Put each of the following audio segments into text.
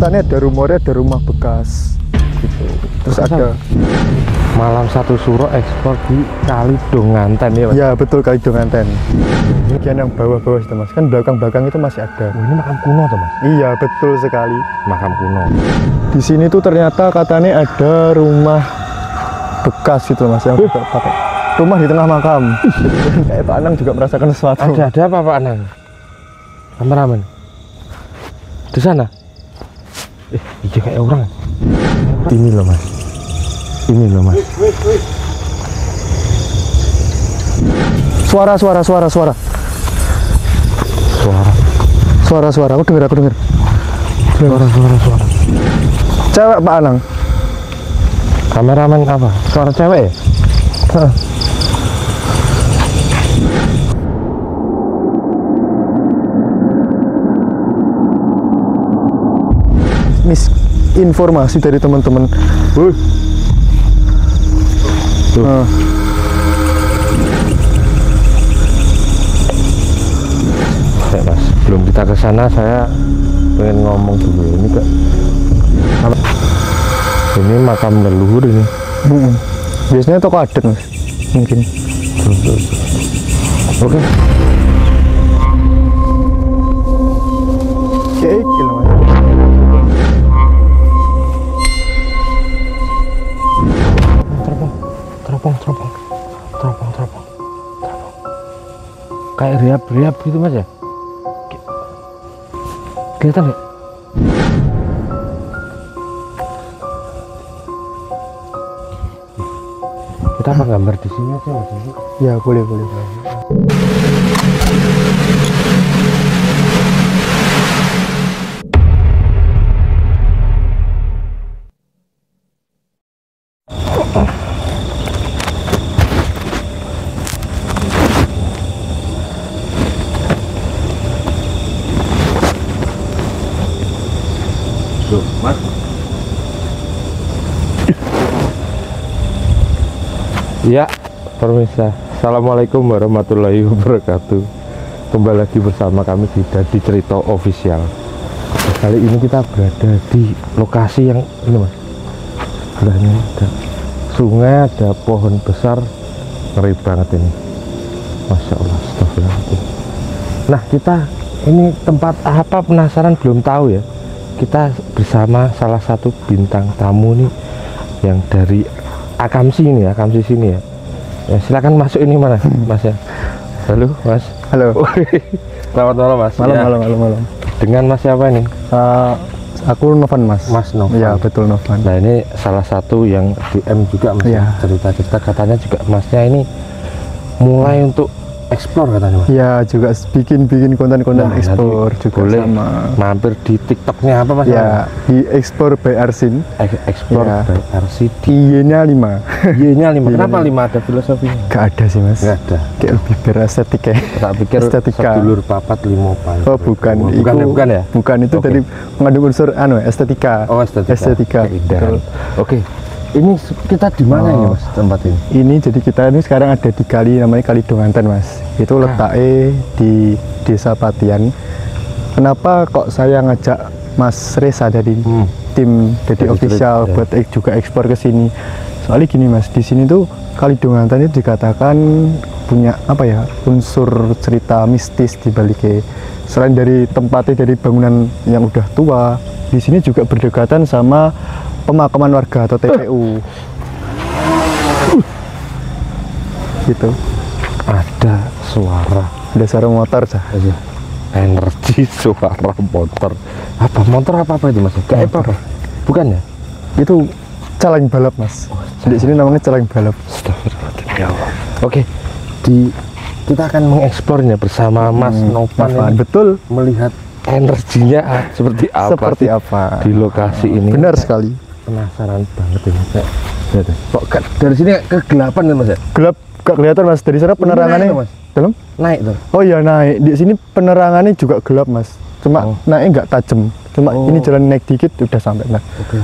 katanya ada rumornya ada rumah bekas gitu. Terus ada Malam Satu Suro ekspor di Kali Donganten ya Mas? Ya betul, Kali Donganten. Ini yang bawah-bawah itu Mas, kan belakang-belakang itu masih ada. Oh, ini makam kuno tuh Mas? Iya betul sekali. Makam kuno. Di sini tuh ternyata katanya ada rumah bekas gitu Mas, yang juga pakai rumah di tengah makam. Kayak Pak Anang juga merasakan sesuatu. Ada apa Pak Anang? Kameramen di sana. Iya kayak orang. Ini loh Mas. Ini loh Mas. Suara. Aku dengar. Suara. Cewek Pak Anang. Kameramen apa? Suara cewek ya? Informasi dari teman-teman. Tuh. Mas, belum kita ke sana, saya pengen ngomong dulu. Ini kak, ini makam leluhur ini. Biasanya toko adat Mas, mungkin. Oke. Teropong. Kayak riap gitu Mas ya? Kelihatan nggak? Kita apa gambar di sini aja Mas? Ya boleh. Mas. Ya, pemirsa. Assalamualaikum warahmatullahi wabarakatuh. Kembali lagi bersama kami di Dadi Cerita Official. Kali ini kita berada di lokasi yang ini Mas. Sebelahnya ada sungai, ada pohon besar, ngeri banget ini. Masya Allah, astagfirullahaladzim. Nah, kita ini tempat apa penasaran belum tahu ya. Kita bersama salah satu bintang tamu nih yang dari Akamsi sini ya. Ya silakan masuk ini mana Mas ya. Halo Mas. Halo. Selamat malam Mas. Malam. Dengan Mas siapa ini? Aku Novan Mas. Mas Novan. Ya betul Novan. Nah ini salah satu yang DM juga Mas. Ya. Cerita-cerita katanya juga Masnya ini mulai untuk explore katanya Mas. Ya juga bikin konten-konten explore juga boleh sama. Mampir di TikToknya apa Mas? Ya di Explore by Arsin. Explore Ya. by RC. Y-nya 5. Y-nya 5. Kenapa 5 ada filosofinya? Gak ada sih Mas. Gak ada. Kayak lebih berestetik ya. Tak pikir estetika. Sedulur papat limo pan. Oh bukan. Bukan ya? Bukan itu Oke. tadi mengandung unsur estetika. Oh estetika. Betul. Oke. Ini kita di mana ini Mas tempat ini? Ini jadi kita ini sekarang ada di kali namanya Kali Donganten Mas. Itu letaknya di Desa Patian. Kenapa kok saya ngajak Mas Reza dari tim Dadi Official ya. buat juga ekspor ke sini? Soalnya gini Mas, di sini tuh Kali Donganten itu dikatakan punya apa ya, unsur cerita mistis di baliknya. Selain dari tempatnya dari bangunan yang udah tua, di sini juga berdekatan sama pemakaman warga atau TPU. Gitu. Ada suara Motor sah. aja. Energi suara motor. Apa motor apa itu Mas? Kayak apa? Bukan ya? Itu caleng balap Mas. Di sini namanya caleng balap. Astagfirullahaladzim ya Allah. Oke. Kita akan mengeksplornya bersama Mas Novan. Betul. Melihat energinya seperti apa di lokasi ini. Benar sekali. Penasaran banget ini kok dari sini kegelapan kan Mas ya? Gelap gak kelihatan Mas, dari sana penerangannya naik, Mas? dalam Naik tuh. Oh iya naik, di sini penerangannya juga gelap Mas, cuma naiknya nggak tajam, cuma ini jalan naik dikit udah sampai lah. Oke.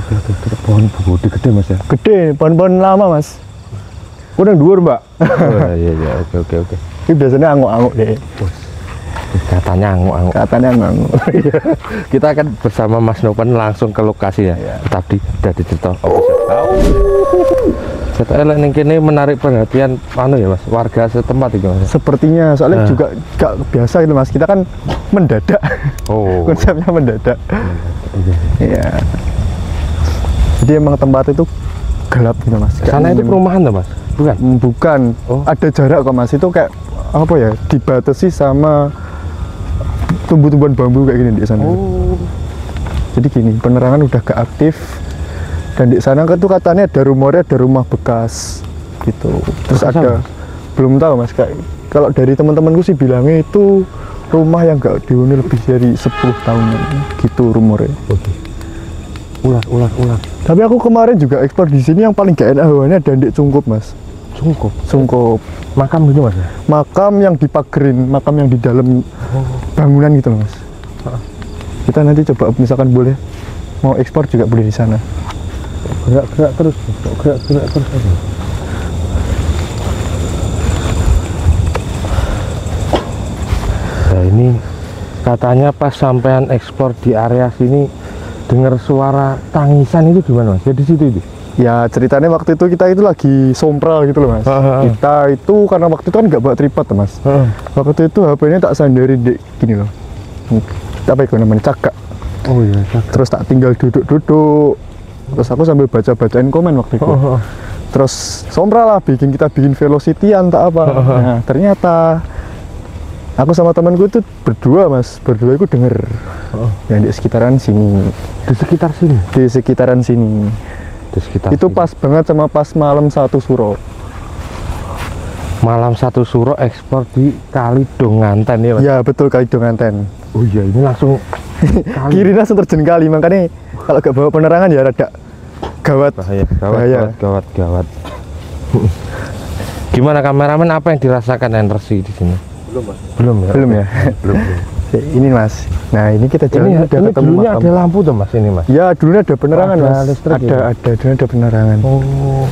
Pohon bodi gede Mas ya? Gede, pohon-pohon lama Mas, udah dhuwur Mbak. Oh iya oke. Ini biasanya anguk-anguk deh. Katanya anguk-anguk. Katanya nggak. Kita akan bersama Mas Noven langsung ke lokasi ya. Tetap di Dadi Cerita Official. Setelah ning kene menarik perhatian ya Mas, warga setempat itu Mas. Sepertinya soalnya juga gak biasa gitu Mas. Kita kan mendadak. Oh. Konsepnya mendadak. Iya. Jadi emang tempat itu gelap gitu Mas. Sana itu perumahan tuh Mas? Bukan? Bukan. Oh. Ada jarak kok Mas. Itu kayak apa ya? Dibatasi sama tumbuh-tumbuhan bambu kayak gini di sana. Oh. Jadi gini, penerangan udah gak aktif. Dan di sana kan tuh katanya ada rumornya ada rumah bekas gitu. Terus Bekas ada apa? belum tahu Mas, kayak kalau dari teman-temanku sih bilangnya itu rumah yang gak dihuni lebih dari 10 tahunan gitu rumornya. Oke. Ular. Tapi aku kemarin juga ekspor di sini yang paling gak enak hawanya ada di Cungkup Mas. Cungkup. Makam gitu Mas ya? Makam yang dipagerin, makam yang di dalam bangunan gitu loh Mas. Kita nanti coba misalkan boleh mau ekspor juga boleh di sana. Gerak terus aja. Nah ini katanya pas sampean ekspor di area sini dengar suara tangisan itu gimana Mas? Jadi situ itu? Ya ceritanya waktu itu kita itu lagi sompral gitu loh Mas. Kita itu karena waktu itu kan nggak bawa tripod tuh, Mas. Waktu itu HP-nya tak sandarin di gini loh. Apa itu namanya, cakak. Oh iya, cakak. Terus tak tinggal duduk-duduk. Terus aku sambil baca-bacain komen waktu itu. Terus sompral lah, kita bikin velocity-an tak apa. Nah ternyata aku sama temanku itu berdua Mas, berdua itu denger yang di sekitaran sini. Di sekitar sini? Di sekitaran sini. Di sekitar itu sini. pas banget sama pas malam 1 suro. Malam 1 suro ekspor di Kali Donganten ya Mas? Ya betul, Kali Donganten. Oh iya, ini langsung kiri langsung terjun kali, makanya kalau gak bawa penerangan ya rada gawat. Gawat. Gimana kameramen, apa yang dirasakan Energi di sini? Belum ya. Ini Mas. Nah ini kita jalan udah ketemu dulunya makam. ada lampu tuh Mas ini Mas? Ya dulunya ada penerangan Ada Mas. listrik Ada dulunya ada penerangan. Oh.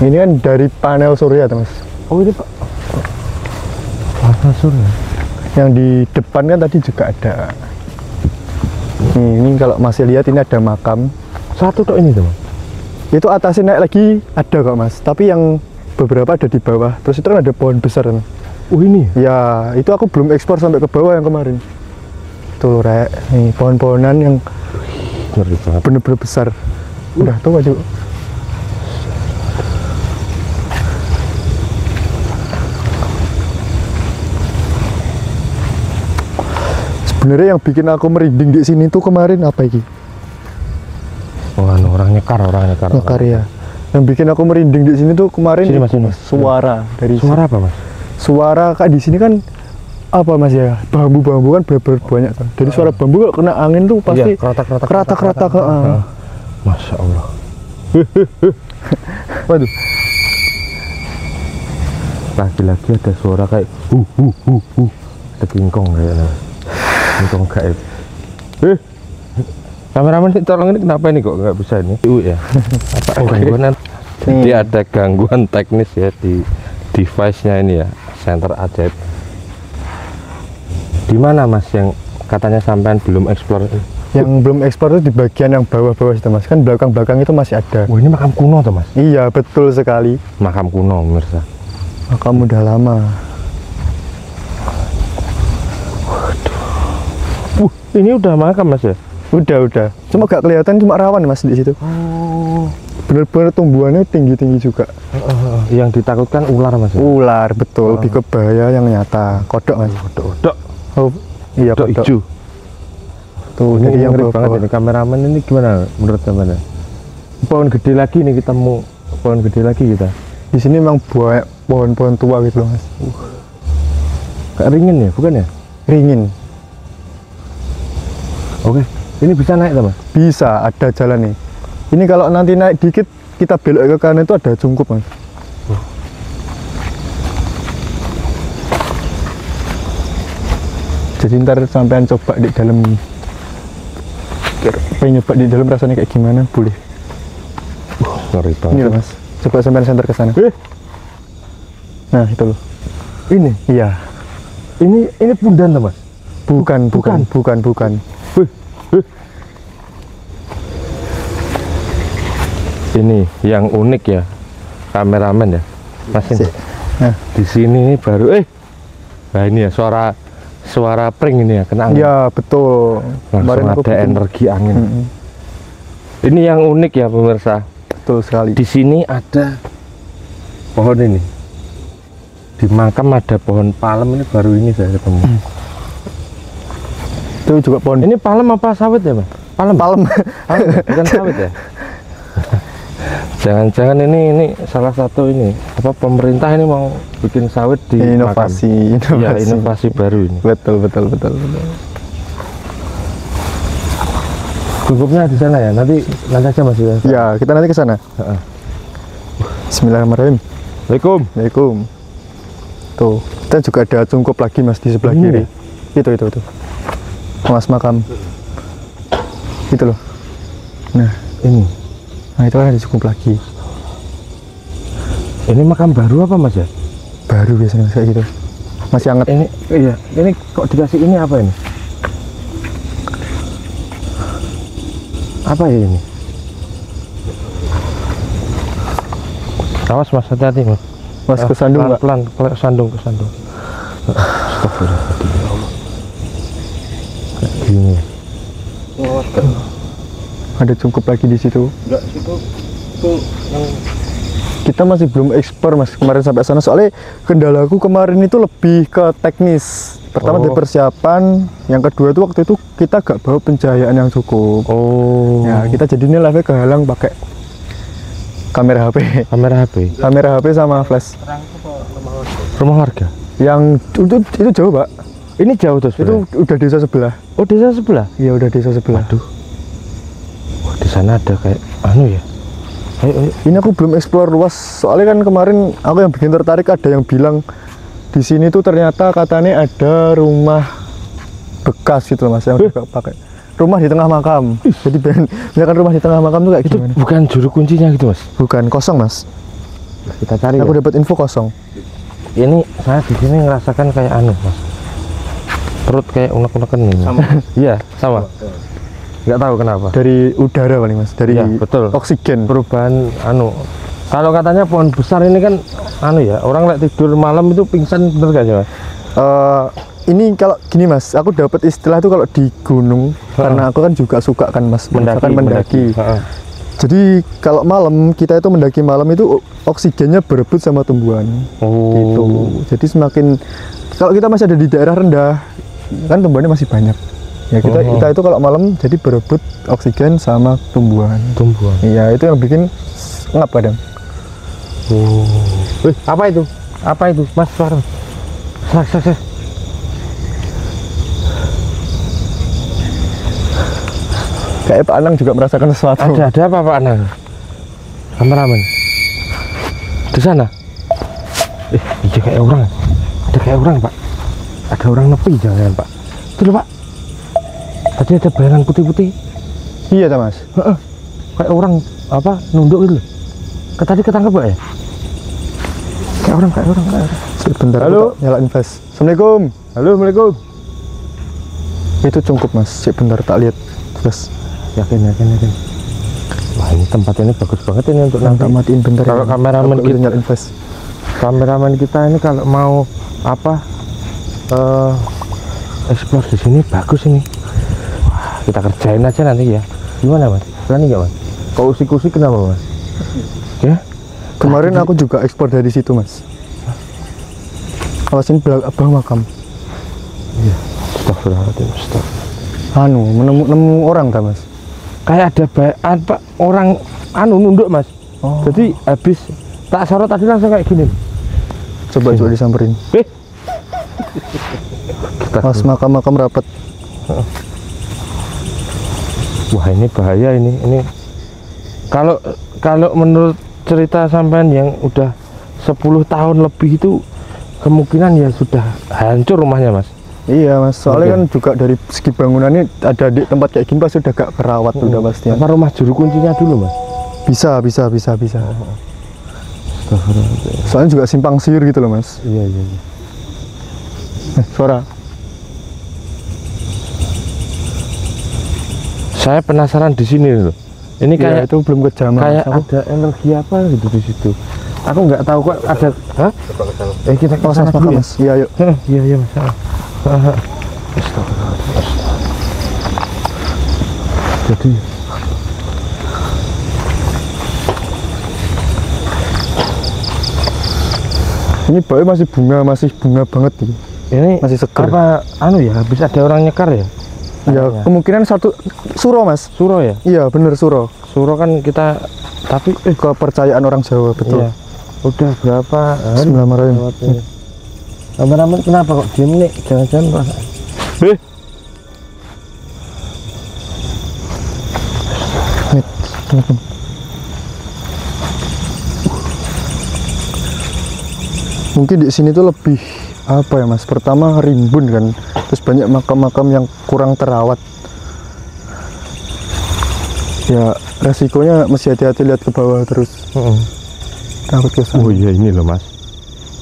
Ini kan dari panel surya tuh Mas. Oh ini Pak. Panel surya. Yang di depan kan tadi juga ada. Ini kalau masih lihat ini ada makam. Satu tok ini tuh Mas? Itu atasnya naik lagi ada kok Mas. Tapi yang beberapa ada di bawah. Terus itu kan ada pohon besar Mas. Oh ini? Ya, itu aku belum ekspor sampai ke bawah yang kemarin. Tuh, Rek. Nih, pohon-pohonan yang ngeri banget. bener-bener besar. Udah tua juga. Sebenarnya yang bikin aku merinding di sini tuh kemarin apa iki? Oh, orang nyekar. Nyekar ya. Yang bikin aku merinding di sini tuh kemarin sini, Mas, ini. Suara dari Suara apa Mas? Suara kayak di sini kan apa Mas ya, bambu-bambu kan bener-bener banyak kan. Jadi suara bambu kalau kena angin tuh pasti keratak-keratak. Masya Allah. Waduh. Lagi-lagi ada suara kayak ada kingkong kayaknya. Kingkong gaib. Kameramen tolong, ini kenapa ini kok nggak bisa ini? Ya. Apa gangguan? Jadi ada gangguan teknis ya di device-nya ini ya. Center ajaib. Di mana Mas yang katanya sampean belum eksplor? Yang belum ekspor itu di bagian yang bawah-bawah itu Mas. Kan belakang-belakang itu masih ada. Oh ini makam kuno tuh Mas? Iya betul sekali. Makam kuno pemirsa. Makam udah lama. Waduh. Ini udah makam Mas ya? Udah. Cuma gak kelihatan, cuma rawan Mas di situ. Oh. Bener-bener tumbuhannya tinggi-tinggi juga. Yang ditakutkan ular Mas ya? Ular betul, lebih ke bahaya yang nyata. Kodok Mas. Kodok. Oh iya, kodok kodok hijau. Tuh Ini jadi yang ngeri bawah. banget ini. Kameramen ini gimana menurut kameramen? Pohon gede lagi nih, kita mau pohon gede lagi kita. Di sini memang banyak pohon-pohon tua gitu loh Mas. Kayak ringin ya, bukan ya? Ringin. Oke, ini bisa naik Mas? Bisa, ada jalan nih. Ini kalau nanti naik dikit kita belok ke kanan itu ada Cungkup Mas. Jadi ntar sampean coba di dalam, pengen nyoba di dalam rasanya kayak gimana, boleh. Ngeri banget. Ini loh Mas, coba sampean center ke sana. Nah itu loh. Ini? Iya. Ini pundan tuh mas? Bukan. Wih. Ini yang unik ya, kameramen ya, mas ini. Nah. Di sini baru nah ini ya suara pring ini ya, kena angin. Ya betul. Langsung ada energi angin. Ini yang unik ya pemirsa. Betul sekali. Di sini ada pohon ini. Di makam ada pohon palem, ini baru ini saya ketemu. Itu juga pohon. Ini palem apa sawit ya mas? Palem. Palem. Bukan sawit ya? Jangan-jangan ini salah satu ini apa pemerintah ini mau bikin sawit di inovasi. Ya, inovasi baru ini. Betul. Cukupnya di sana ya. Nanti aja mas ya. Ya, kita nanti ke sana. Bismillahirrahmanirrahim. Waalaikumsalam. Tuh, kita juga ada cungkup lagi mas di sebelah kiri. Itu. Mas makam. Itu loh. Nah, ini. Nah itu kan ada cukup lagi. Ini makam baru apa mas ya? Baru biasanya kayak gitu. Masih hangat. Ini iya. Ini kok dikasih ini apa ini? Apa ya ini? Awas mas, hati-hati mas. Mas kesandung nggak? Pelan, kesandung. Astagfirullahaladzim. Kayak gini. Ada cukup lagi di situ. Enggak, situ tuh yang kita masih belum ekspor mas kemarin sampai sana, soalnya kendalaku kemarin itu lebih ke teknis. Pertama dari persiapan, yang kedua itu waktu itu kita gak bawa pencahayaan yang cukup. Ya kita jadinya live kehalang pakai kamera HP sama flash. Rumah warga Yang itu jauh pak. ini jauh tuh Itu udah desa sebelah. Oh desa sebelah? Iya udah desa sebelah. Aduh. Wah, di sana ada kayak anu ya. Ayo. Ini aku belum eksplor luas, soalnya kan kemarin aku yang bikin tertarik ada yang bilang di sini tuh ternyata katanya ada rumah bekas gitu mas yang udah pakai rumah di tengah makam. Jadi misalkan rumah di tengah makam tuh kayak itu gimana? Bukan juru kuncinya gitu mas? Bukan, kosong mas. Kita cari. Aku ya? dapat info kosong. Ini saya di sini ngerasakan kayak anu mas, perut kayak unek-unekan ini. Iya sama. Nggak tahu kenapa. Dari udara paling mas, dari ya, betul. Oksigen. Perubahan anu. Kalau katanya pohon besar ini kan anu ya, orang lek tidur malam itu pingsan, bener gak sih mas? Ini kalau gini mas, aku dapat istilah itu kalau di gunung, karena aku kan juga suka kan mas, mendaki. Jadi kalau malam kita itu mendaki malam itu oksigennya berebut sama tumbuhan. Gitu. Jadi semakin kalau kita masih ada di daerah rendah, kan tumbuhannya masih banyak. Ya kita itu kalau malam jadi berebut oksigen sama tumbuhan. Iya, itu yang bikin ngap kadang. Wih, apa itu? Apa itu? Mas, suara. Sak. Kayak Pak Anang juga merasakan sesuatu. Ada apa Pak Anang? Kameramen. Di sana. Iya kayak orang. Ada kayak orang, Pak. Ada orang nepi jangan, Pak. Itu loh, Pak. Tadi ada bayangan putih-putih. Iya, Mas. Kayak orang apa? Nunduk itu loh. Tadi ketangkep, Pak ya? Kayak orang. Sebentar. Halo. Nyalain flash. Assalamualaikum. Halo, Assalamualaikum. Itu cukup, Mas. Sebentar tak lihat flash. Yakin. Wah, ini tempat ini bagus banget ini untuk nanti. Matiin bentar. Kalau kameramen kita nyalain flash. Kameramen kita ini kalau mau apa? Explore di sini bagus ini. Wah, kita kerjain aja nanti ya. Gimana, Mas? Berani nggak, Mas? Kau usik-usik kenapa, Mas? Ya? Kemarin aku juga ekspor dari situ, Mas. Awas ini bawah makam. Iya. Astagfirullahaladzim. Nemu orang tak, Mas? Kayak ada apa orang nunduk, Mas. Jadi habis tak sorot tadi langsung kayak gini. Coba disamperin. Mas, makam rapat. Wah, ini bahaya ini. Kalau menurut cerita sampean yang udah 10 tahun lebih itu kemungkinan ya sudah hancur rumahnya, Mas. Iya, Mas. Soalnya kan juga dari segi bangunannya ada di tempat kayak gini pasti udah gak kerawat udah pasti. Apa rumah juru kuncinya dulu, Mas? Bisa. Soalnya juga simpang siur gitu loh, Mas. Iya. Suara. Saya penasaran di sini loh. Ini Ya, kayak itu belum kejam. kayak ada energi apa gitu di situ. Aku nggak tahu kok ada. Hah? Kita ke sana dulu ya. Mas. Iya, yuk. Iya iya mas. Astagfirullah. Jadi Ini baunya masih bunga banget gitu. ini Masih seger. apa anu ya? Habis ada orang nyekar ya? Ya, Kayaknya. kemungkinan satu suro, Mas. Suro ya? Iya, bener suro. Suro kan kita tapi Kepercayaan orang Jawa, betul. iya. Udah berapa hari Bismillahirrahmanirrahim. lewatnya? Kameramen kenapa kok diem nih? Jangan-jangan perasaan. Nih, teman-teman. Mungkin di sini tuh lebih apa ya, Mas? Pertama rimbun kan, terus banyak makam-makam yang kurang terawat. Ya resikonya mesti hati-hati, lihat ke bawah terus, takut ke sana. Oh iya ini loh mas.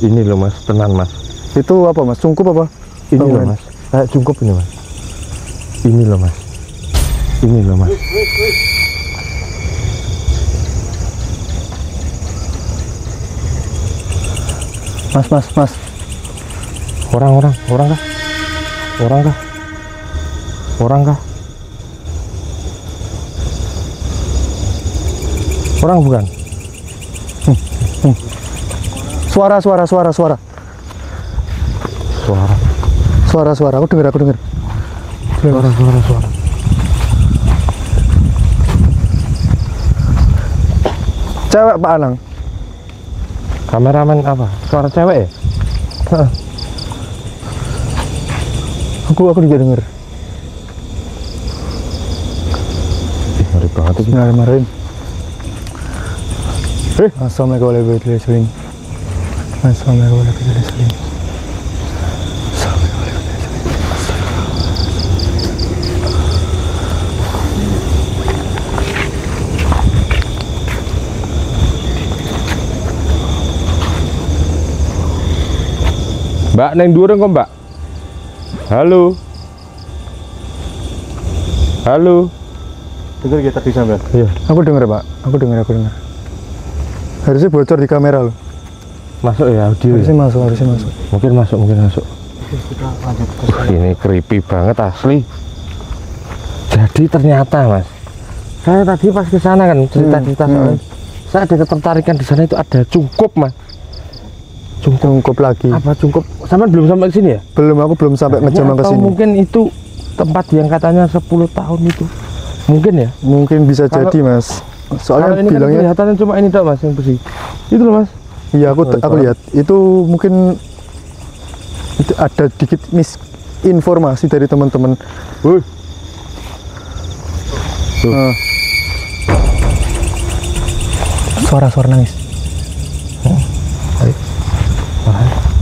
Ini loh mas, tenan mas. Itu apa, Mas? Cungkup apa? Ini loh Bangunan. mas. Kayak cukup ini mas. Ini loh mas. Ini loh mas. Mas. Orang kah? Orang kah? Orang bukan? Suara. Suara. Aku dengar. Suara. Cewek, Pak Anang. Kameramen apa? Suara cewek ya? Aku juga dengar. Ngeri banget ini. Bismillahirrahmanirrahim. Assalamualaikum warahmatullahi wabarakatuh. Assalamualaikum warahmatullahi wabarakatuh. Mbak, neng durung kok mbak? Halo? Dengar ya tadi sampai? Iya. Aku dengar, Pak. Aku dengar. Harusnya bocor di kamera loh. Masuk ya audio ya? Harusnya masuk. Mungkin masuk. Kita lanjut ke Ini creepy banget asli. Jadi ternyata mas, saya tadi pas ke sana kan cerita soalnya, saya ada ketertarikan di sana itu ada cungkup mas. Cungkup lagi. Apa cungkup? Sama belum sampai ke sini ya? Aku belum sampai ngejam ke Atau sini. mungkin itu tempat yang katanya 10 tahun itu. Mungkin ya? Mungkin bisa Kalau- jadi, Mas. Kalau Soalnya ini kan bilangnya kelihatannya cuma ini tok mas yang bersih. Itu loh mas. iya, aku Oh, lihat. Itu mungkin itu ada dikit misinformasi dari teman-teman. Tuh. Nah. Suara nangis.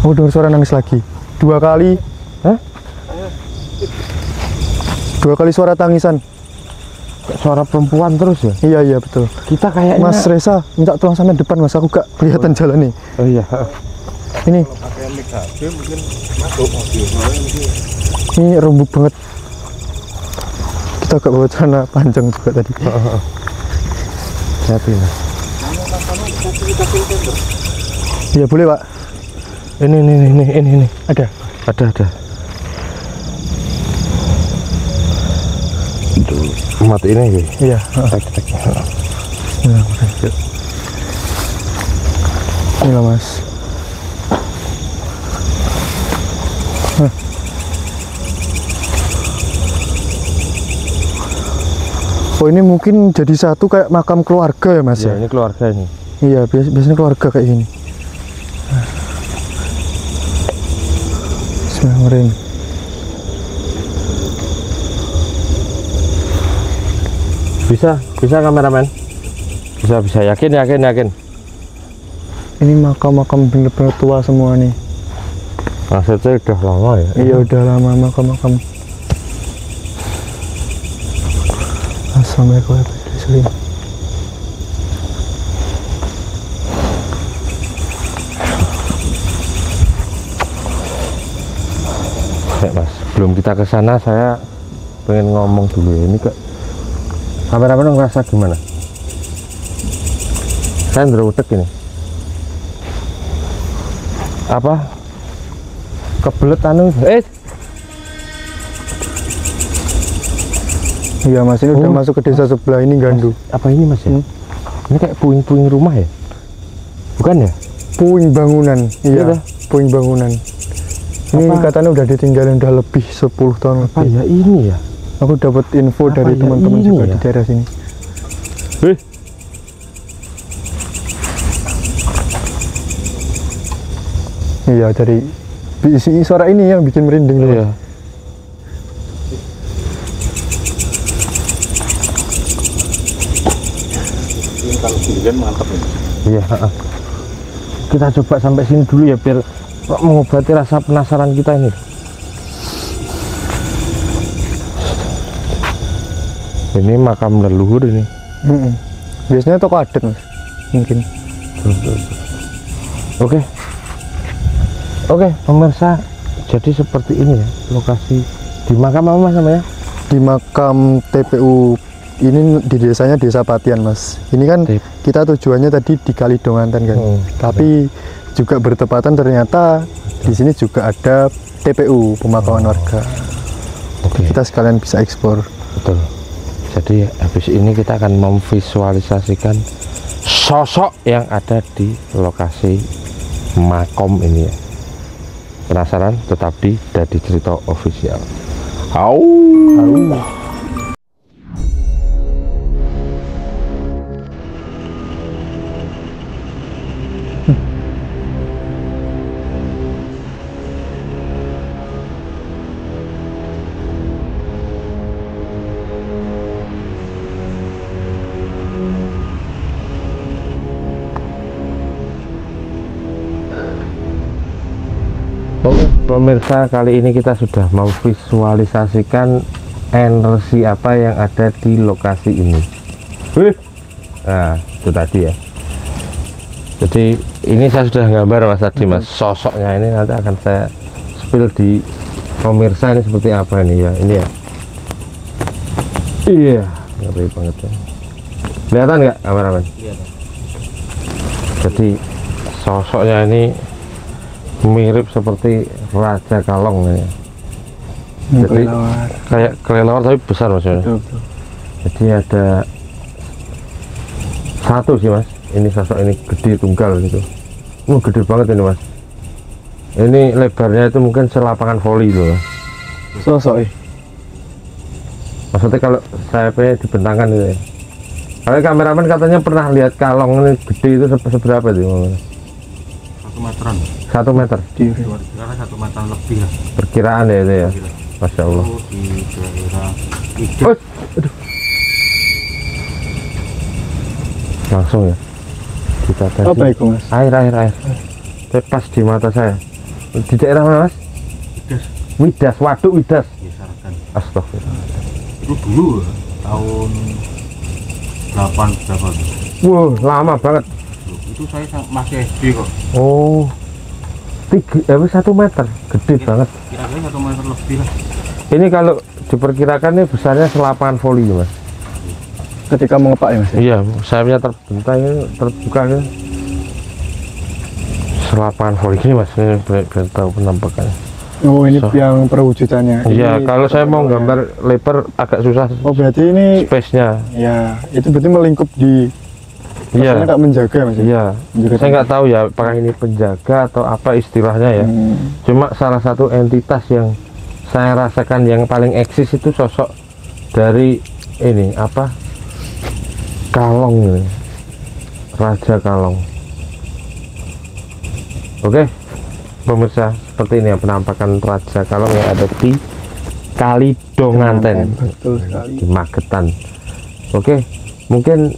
Aku dengar suara nangis lagi. 2 kali. Hah? 2 kali suara tangisan. Suara perempuan terus ya? Iya betul. Kita kayaknya. Mas Reza, minta tolong sampai depan, Mas. Aku gak kelihatan jalan nih. Oh iya. Ini. Ini rembuk banget. Kita gak bawa celana panjang juga tadi. Siapa ini? Iya boleh, Pak. Ini. Ada. Ada. Mati ini ya. Iya. Tek. Nah, ini lah, Mas. Oh, ini mungkin jadi satu kayak makam keluarga ya, Mas Ya, ya? ini keluarga ini. Iya, biasanya keluarga kayak gini. Bismillahirrahmanirrahim. Bisa kameramen. Bisa yakin. Ini makam-makam bener-bener tua semua nih. Maksudnya udah lama ya? Iya, udah lama makam-makam. Assalamualaikum warahmatullahi wabarakatuh. Mas, sebelum kita ke sana saya pengen ngomong dulu ya. Ini ke kameramen ngerasa gimana? Saya ngerutek ini. Apa? Kebelet anu. Iya Mas, ini udah masuk ke desa sebelah ini Gandu. Apa ini Mas ya? Ini kayak puing-puing rumah ya? Bukan ya? Puing bangunan. Iya, Iya. puing bangunan. Ini Apa? katanya udah ditinggalin udah lebih 10 tahun Apa lebih. ya ini ya? Aku dapat info Apa dari ya teman-teman ini juga ya? di daerah sini. Iya, dari suara ini yang bikin merinding tuh. Iya. Ini kalau sendirian mantap ini. Iya. Kita coba sampai sini dulu ya biar mengobati rasa penasaran kita ini. Ini makam leluhur ini. Mm-mm. Biasanya toko adat Mas, mungkin. Oke. Oke, pemirsa. Jadi seperti ini ya lokasi di makam apa Mas namanya? Di makam TPU ini di desanya Desa Patian Mas. Ini kan Tep. kita tujuannya tadi di Kalidonganten kan. Tapi juga bertepatan ternyata di sini juga ada TPU pemakaman warga. Oke. Kita sekalian bisa eksplor. Betul. Jadi habis ini kita akan memvisualisasikan sosok yang ada di lokasi makom ini ya. Penasaran? Tetap di Dadi Cerita Official. Au. Oke, pemirsa, kali ini kita sudah memvisualisasikan energi apa yang ada di lokasi ini. Nah, itu tadi ya. Jadi ini saya sudah gambar Mas tadi Mas, sosoknya ini nanti akan saya spill di pemirsa ini seperti apa ini ya. Ini ya. Iya, ngeri banget ya. Kelihatan nggak kameramen? Iya. Jadi sosoknya ini mirip seperti Raja Kalong ya. Jadi kayak kelelawar tapi besar maksudnya. Betul. Jadi ada satu sih Mas, ini sosok ini gede tunggal gitu. Gede banget ini Mas. Ini lebarnya itu mungkin selapangan voli itu Mas. Sosok Maksudnya kalau sayapnya dibentangkan itu ya. Kalau kameramen katanya pernah lihat kalong ini gede itu seberapa itu? 1 meteran. 1 meter. Kira-kira 1 meteran lebih lah. Perkiraan ya itu ya. Masya Allah. Itu di daerah Ide. Oh, aduh. Langsung ya. Kita tes. apa itu Mas? Air. Pas di mata saya. Di daerah mana Mas? Widas. Widas, waduk Widas. Ya, Sarakan. Astagfirullah. Itu dulu tahun 8 berapa tuh? Wow, lama banget. Loh, itu saya masih SD kok. Oh, 1 meter, gede banget. Kira-kira 1 meter lebih lah. Ini kalau diperkirakan ini besarnya selapangan voli Mas. Ketika mengepak ya Mas? Iya, sayapnya terbentang ini, terbuka ini. Selapangan voli ini Mas, ini biar tahu penampakannya. Oh ini So. yang perwujudannya. Iya, Ini kalau saya mau gambar lebar agak susah Oh berarti ini space-nya. ya itu berarti melingkup di. Iya. Rasanya nggak menjaga Mas? Iya. Menjaga Saya nggak tahu ya apakah ini penjaga atau apa istilahnya ya. Hmm. Cuma salah satu entitas yang saya rasakan yang paling eksis itu sosok dari ini apa? Kalong ini. Raja Kalong. Oke. Pemirsa, seperti ini ya penampakan Raja Kalong yang ada di Kalidonganten. Betul sekali. Di Magetan. Oke, mungkin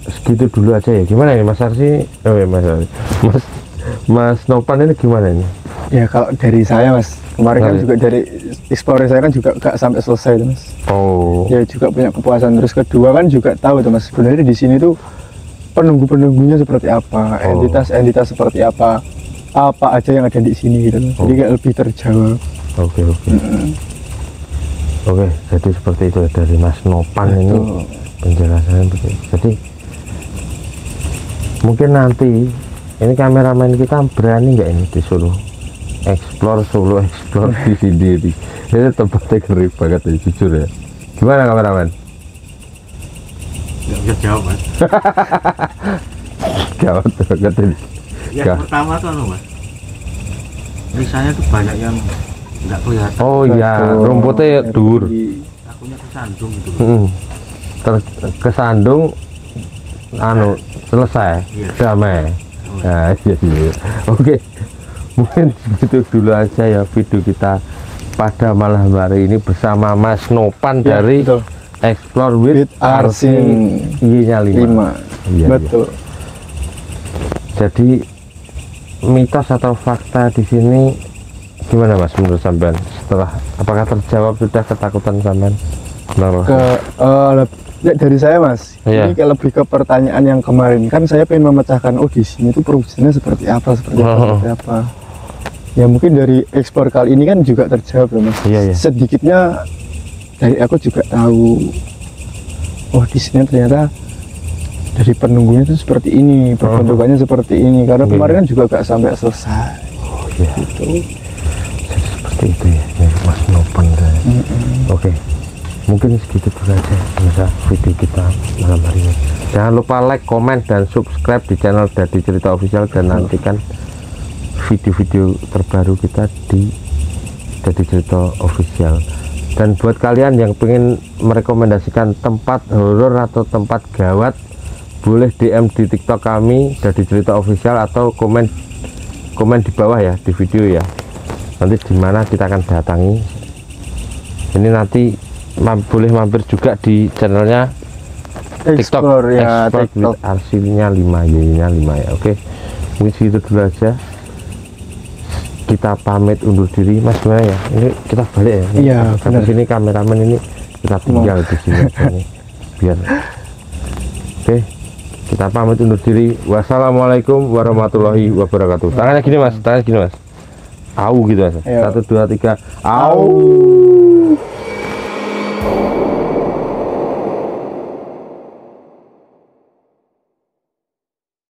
segitu dulu aja ya. Gimana ini Mas Arsi? Oh ya Mas Nopan ini gimana ini? Ya kalau dari saya Mas, kemarin kan Nah, juga dari explore saya kan juga nggak sampai selesai tuh Mas. Oh, Ya juga punya kepuasan. Terus kedua kan juga tahu tuh Mas, sebenarnya di sini tuh penunggu-penunggunya seperti apa, Oh. entitas-entitas seperti apa. apa aja yang ada di sini gitu. Jadi kayak lebih terjawab. Oke. Oke, jadi seperti itu ya dari Mas Nopan ini penjelasannya begitu. Jadi mungkin nanti ini kameramen kita berani nggak ini disuruh solo explore di sendiri. Ini tempatnya ngeri banget ya, jujur ya. Gimana kameramen? Nggak bisa jawab mas. Gawat banget ini. Yang pertama tuh mas, misalnya tuh banyak yang nggak kelihatan. Oh iya, rumputnya dur. Takutnya kesandung gitu. Kesandung, selesai, Iya. damai. Nah, iya. Oke, mungkin segitu dulu aja ya video kita pada malam hari ini bersama Mas Nopan Ya, dari betul. Explore with Arsing Y-nya 5. Iya, Betul. Jadi mitos atau fakta di sini gimana Mas menurut sampean? Setelah apakah terjawab sudah ketakutan sampean? Dari saya Mas, Iya. ini kayak lebih ke pertanyaan yang kemarin. Kan saya pengen memecahkan, oh di sini tuh perwujudannya seperti apa. Ya mungkin dari ekspor kali ini kan juga terjawab loh Mas. Iya. Sedikitnya dari aku juga tahu, oh di sini ternyata dari penunggunya itu seperti ini, perbentukannya seperti ini. Karena kemarin kan juga gak sampai selesai. Oh iya. Gitu. Jadi seperti itu ya, Mas Nopan. Oke, mungkin segitu dulu aja bisa video kita malam hari ini. Jangan lupa like, komen, dan subscribe di channel Dadi Cerita Official dan nantikan video-video terbaru kita di Dadi Cerita Official. Dan buat kalian yang pengen merekomendasikan tempat horor atau tempat gawat, boleh DM di TikTok kami Dadi Cerita Official atau komen di bawah ya di video ya. Nanti dimana kita akan datangi. Ini nanti boleh mampir juga di channelnya TikTok ya, Explore with Arsing-nya 5 Y-nya 5 ya. Oke, mungkin segitu dulu aja. Kita pamit undur diri Mas, gimana ya? Ini kita balik ya. Iya, Sampai sini kameramen ini kita tinggal di sini aja nih. Biar. Oke, kita pamit undur diri. Wassalamualaikum warahmatullahi wabarakatuh. Tangannya gini Mas, tangannya gini Mas. Au gitu Mas. Ayo. 1 2 3. Au.